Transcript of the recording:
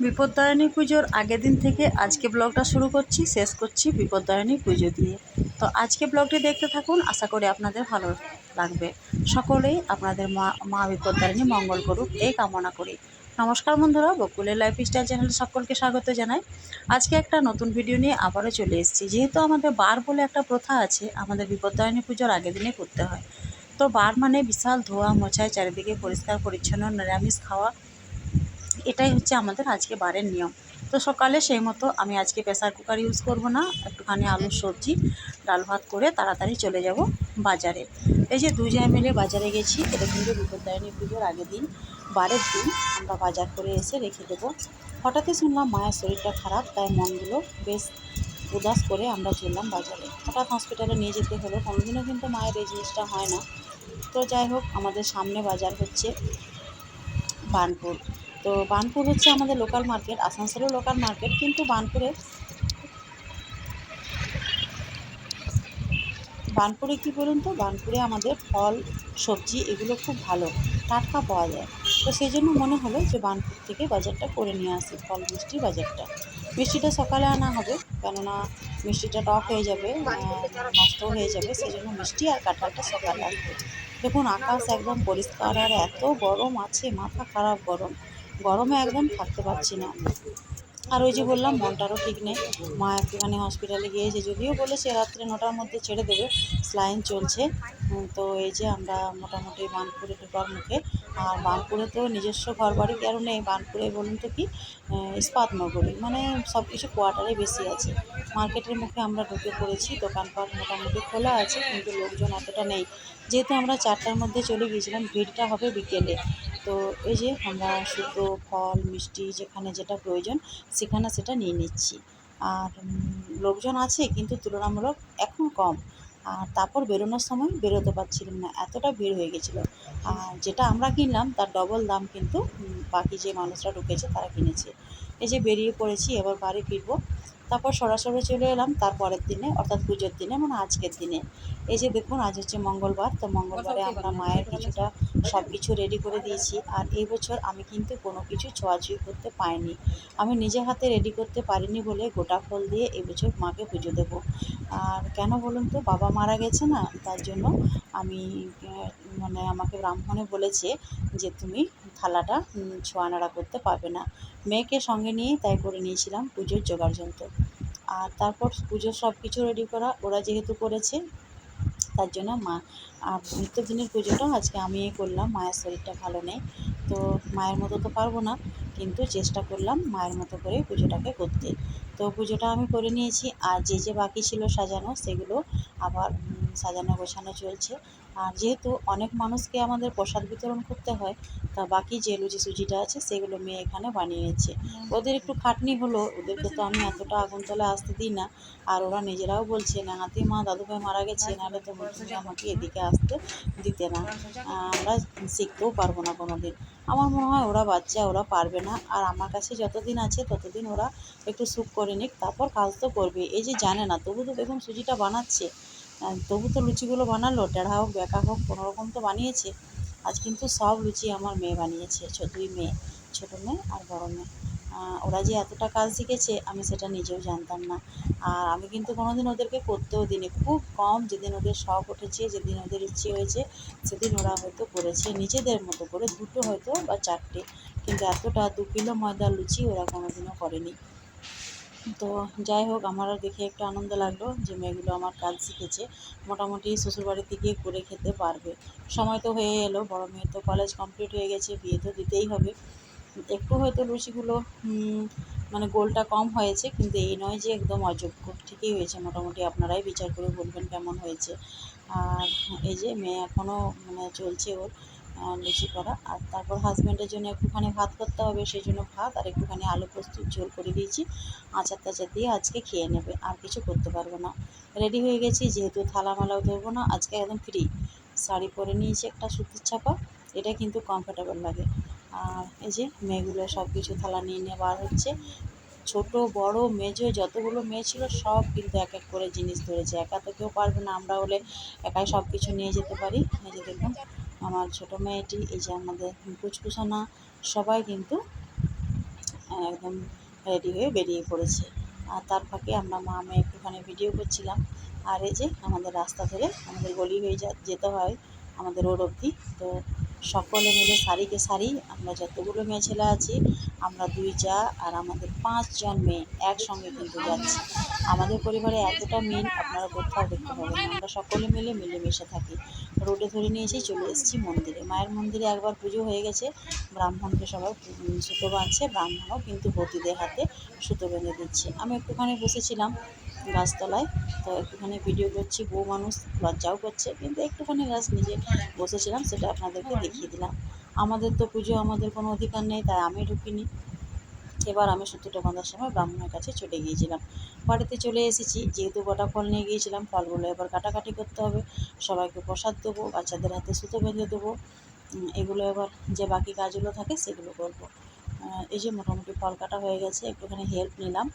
বিপত্তারিণী পুজোর আগের দিন থেকে আজকে ব্লগটা শুরু করছি, শেষ করছি বিপত্তারিণী পুজো দিয়ে। তো আজকে ব্লগটি দেখতে থাকুন, আশা করি আপনাদের ভালো লাগবে। সকলেই আপনাদের মা বিপত্তারিণী মঙ্গল করুক এই কামনা করি। নমস্কার বন্ধুরা, বকুলের লাইফস্টাইল চ্যানেলে সকলকে স্বাগত জানাই। আজকে একটা নতুন ভিডিও নিয়ে আবারও চলে এসেছি। যেহেতু আমাদের বার বলে একটা প্রথা আছে, আমাদের বিপত্তারিণী পুজোর আগের দিনে করতে হয়। তো বার মানে বিশাল ধোয়া মোছায়, চারিদিকে পরিষ্কার পরিচ্ছন্ন, নিরামিষ খাওয়া, এটাই হচ্ছে আমাদের আজকে বারের নিয়ম। তো সকালে সেই মতো আমি আজকে প্রেসার কুকার ইউজ করব না, একটুখানি আলুর সবজি ডাল ভাত করে তাড়াতাড়ি চলে যাব বাজারে। এই যে দুজনে মিলে বাজারে গেছি। এটা কিন্তু বিপত্তারিণী পুজোর আগের দিন, বারের দিন আমরা বাজার করে এসে রেখে দেবো। হঠাৎই শুনলাম মায়ের শরীরটা খারাপ, তাই মনগুলো বেশ উদাস করে আমরা চললাম বাজারে। হঠাৎ হসপিটালে নিয়ে যেতে হলো, কোনোদিনও কিন্তু মায়ের এই জিনিসটা হয় না। তো যাই হোক, আমাদের সামনে বাজার হচ্ছে বার্নপুর। তো বার্নপুর হচ্ছে আমাদের লোকাল মার্কেট, আসানসোলের লোকাল মার্কেট, কিন্তু বার্নপুরে কী বলুন তো, বার্নপুরে আমাদের ফল সবজি এগুলো খুব ভালো, টাটকা পাওয়া যায়। তো সেই জন্য মনে হলো যে বার্নপুর থেকে বাজারটা করে নিয়ে আসি, ফল মিষ্টির বাজারটা। মিষ্টিটা সকালে আনা হবে, কেননা মিষ্টিটা টক হয়ে যাবে, নষ্ট হয়ে যাবে, সেই জন্য মিষ্টি আর কাঁঠালটা সকালে আসবে। দেখুন আকাশ একদম পরিষ্কার, আর এত গরম আছে, মাথা খারাপ গরম, গরমে একদম থাকতে পারছি না। আর ওই যে বললাম, মনটারও ঠিক নেই। মা একটুখানি হসপিটালে গিয়েছে, যদিও বলেছে রাত্রে 9টার মধ্যে ছেড়ে দেবে, স্লাইন চলছে। তো এই যে আমরা মোটামুটি বার্নপুরে ঢোকার মুখে। আর বার্নপুরে তো নিজস্ব ঘর বাড়ি কারো নেই, বার্নপুরে বলুন তো কি ইস্পাত নগরী, মানে সব কিছু কোয়ার্টারে বেশি আছে। মার্কেটের মুখে আমরা ঢুকে পড়েছি, দোকানপাট মোটামুটি খোলা আছে, কিন্তু লোকজন এতটা নেই। যেহেতু আমরা 4টার মধ্যে চলে গিয়েছিলাম, ভিড়টা হবে বিকেলে। তো এই যে আমরা শুকনো ফল মিষ্টি যেখানে যেটা প্রয়োজন সেখানে সেটা নিয়ে নিচ্ছি। আর লোকজন আছে, কিন্তু তুলনামূলক এখন কম। আর তারপর বেরোনোর সময় বেরোতে পারছিলাম না, এতটা ভিড় হয়ে গেছিলো। আর যেটা আমরা কিনলাম তার ডবল দাম কিন্তু বাকি যে মানুষরা ঢুকেছে তারা কিনেছে। এই যে বেরিয়ে পড়েছি, এবার বাড়ি ফিরবো। তারপর সরাসরি চলে এলাম তারপরের দিনে, অর্থাৎ পুজোর দিনে, মানে আজকের দিনে। এই যে দেখুন, আজ হচ্ছে মঙ্গলবার। তো মঙ্গলবারে আমরা মায়ের কিছুটা সব কিছু রেডি করে দিয়েছি। আর এই বছর আমি কিন্তু কোনো কিছু ছোঁয়াছুঁয়ি করতে পারিনি। আমি নিজে হাতে রেডি করতে পারিনি বলে গোটা ফল দিয়ে এবছর মাকে পুজো দেবো। আর কেন বলুন তো, বাবা মারা গেছে না, তার জন্য আমি মানে আমাকে ব্রাহ্মণে বলেছে যে তুমি থালাটা ছোঁয়া নাড়া করতে পারবে না। মেয়েকে সঙ্গে নিয়েই তাই করে নিয়েছিলাম পুজোর জোগাড়যন্ত্র। আর তারপর পুজোর সব কিছু রেডি করা, ওরা যেহেতু করেছে তার জন্য মা। আর নিত্যদিনের পুজোটাও আজকে আমিই করলাম, মায়ের শরীরটা ভালো নেই। তো মায়ের মতো তো পারবো না, কিন্তু চেষ্টা করলাম মায়ের মতো করে পুজোটাকে করতে। তো পুজোটা আমি করে নিয়েছি। আর যে বাকি ছিল সাজানো, সেগুলো আবার সাজানো গোছানো চলছে। আর যেহেতু অনেক মানুষকে আমাদের প্রসাদ বিতরণ করতে হয়, তা বাকি যে লুচি সুজিটা আছে সেগুলো মেয়ে এখানে বানিয়েছে। ওদের একটু খাটনি হলো, ওদেরকে তো আমি এতটা আগুনতলায় আসতে দিই না। আর ওরা নিজেরাও বলছে, না হাতি মা দাদুভাই মারা গেছে, নাহলে তো তুমি আমাকে এদিকে আসতে দিতে না, আমরা শিখতেও পারবো না কোনো দিন। আমার মনে হয় ওরা বাচ্চা, ওরা পারবে না। আর আমার কাছে যতদিন আছে ততদিন ওরা একটু সুখ করে নিক, তারপর কাজ তো করবে। এই যে জানে না, তবু তো দেখুন সুজিটা বানাচ্ছে, তবু তো লুচিগুলো বানালো, টেढ़া হোক বেঁকা হোক কোনো রকম তো বানিয়েছে। আজ কিন্তু সব লুচি আমার মেয়ে বানিয়েছে, দুই মেয়ে, ছোটো মেয়ে আর বড় মেয়ে। ওরা যে এতটা কাজ শিখেছে আমি সেটা নিজেও জানতাম না। আর আমি কিন্তু কোনোদিন ওদেরকে করতেও দিইনি, খুব কম যেদিন ওদের শখ উঠেছে, যেদিন ওদের ইচ্ছে হয়েছে, সেদিন ওরা হয়তো করেছে নিজেদের মতো করে, দুটো হয়তো বা চারটে, কিন্তু এতটা 2 কিলো ময়দার লুচি ওরা কোনোদিনও করেনি। তো যাই হোক, আমারও দেখে একটু আনন্দ লাগলো যে মেয়েগুলো আমার কাজ শিখেছে, মোটামুটি শ্বশুরবাড়িতে গিয়ে করে খেতে পারবে। সময় তো হয়ে এলো, বড় মেয়ে তো কলেজ কমপ্লিট হয়ে গেছে, বিয়ে তো দিতেই হবে। একটু হয়তো লুচিগুলো মানে গোলটা কম হয়েছে, কিন্তু এই নয় যে একদম অযোগ্য, ঠিকই হয়েছে মোটামুটি। আপনারাই বিচার করে বলবেন কেমন হয়েছে। আর এই যে মেয়ে এখনও মানে চলছে ওর লুচি করা। আর তারপর হাজব্যান্ডের জন্য একটুখানি ভাত করতে হবে, সেই জন্য ভাত আর একটুখানি আলু পোস্তর ঝোল করে দিয়েছি। আচার টাচার দিয়ে আজকে খেয়ে নেবে, আর কিছু করতে পারবে না। রেডি হয়ে গেছি, যেহেতু থালা মালাও ধরবো না, আজকে একদম ফ্রি। শাড়ি পরে নিয়েছি একটা সুতির ছাপা, এটা কিন্তু কমফোর্টেবল লাগে। আর এই যে মেয়েগুলো সব কিছু থালা নিয়ে নিয়ে বার হচ্ছে। ছোট বড় মেজো যতগুলো মেয়ে ছিল সব কিন্তু এক এক করে জিনিস ধরেছে, একা তো কেউ পারবে না, আমরা হলে একাই সব কিছু নিয়ে যেতে পারি। এই যে দেখুন আমার ছোটো মেয়েটি, এই যে আমাদের কুচকুচোনা, সবাই কিন্তু একদম রেডি হয়ে বেরিয়ে পড়েছে। আর তার ফাঁকে আমরা মা মেয়ে একটুখানি ভিডিও করছিলাম। আর এই যে আমাদের রাস্তা ধরে আমাদের গলি হয়ে যেতে হয় আমাদের রোড অবধি। তো সকলে মিলে সারিকে সারি আমরা যতগুলো মেয়ে ছেলে আছি, আমরা 2 জা আর আমাদের 5 জন মেয়ে একসঙ্গে কিন্তু যাচ্ছি। আমাদের পরিবারে এতটা মিল আপনারা কোথাও দেখতে পাবেন না। আমরা সকলে মিলে মিলেমিশে থাকি। রোডে ধরে নিয়েছি, চলে এসেছি মন্দিরে। মায়ের মন্দিরে একবার পুজো হয়ে গেছে, ব্রাহ্মণকে সবাই সুতো বাঁধছে, ব্রাহ্মণও কিন্তু বতীদের হাতে সুতো বেঁধে দিচ্ছে। আমি একটুখানি বসেছিলাম গাছতলায়, তো একটুখানি ভিডিও করছি। বউ মানুষ লজ্জাও করছে, কিন্তু একটুখানি নিজে বসেছিলাম, সেটা আপনাদেরকে দেখিয়ে দিলাম। আমাদের তো পুজো, আমাদের কোনো অধিকার নেই, তাই আমি ঢুকিনি। এবার আমি সুতোটা বাঁধার সময় ব্রাহ্মণের কাছে চলে গিয়েছিলাম। বাড়িতে চলে এসেছি, যেহেতু গোটা ফল নিয়ে গিয়েছিলাম, ফলগুলো এবার কাটাকাটি করতে হবে, সবাইকে প্রসাদ দেবো, বাচ্চাদের হাতে সুতো বেঁধে দেবো। এগুলো এবার যে বাকি কাজগুলো থাকে সেগুলো করবো। এই যে মোটামুটি ফল কাটা হয়ে গেছে, একটুখানি হেল্প নিলাম।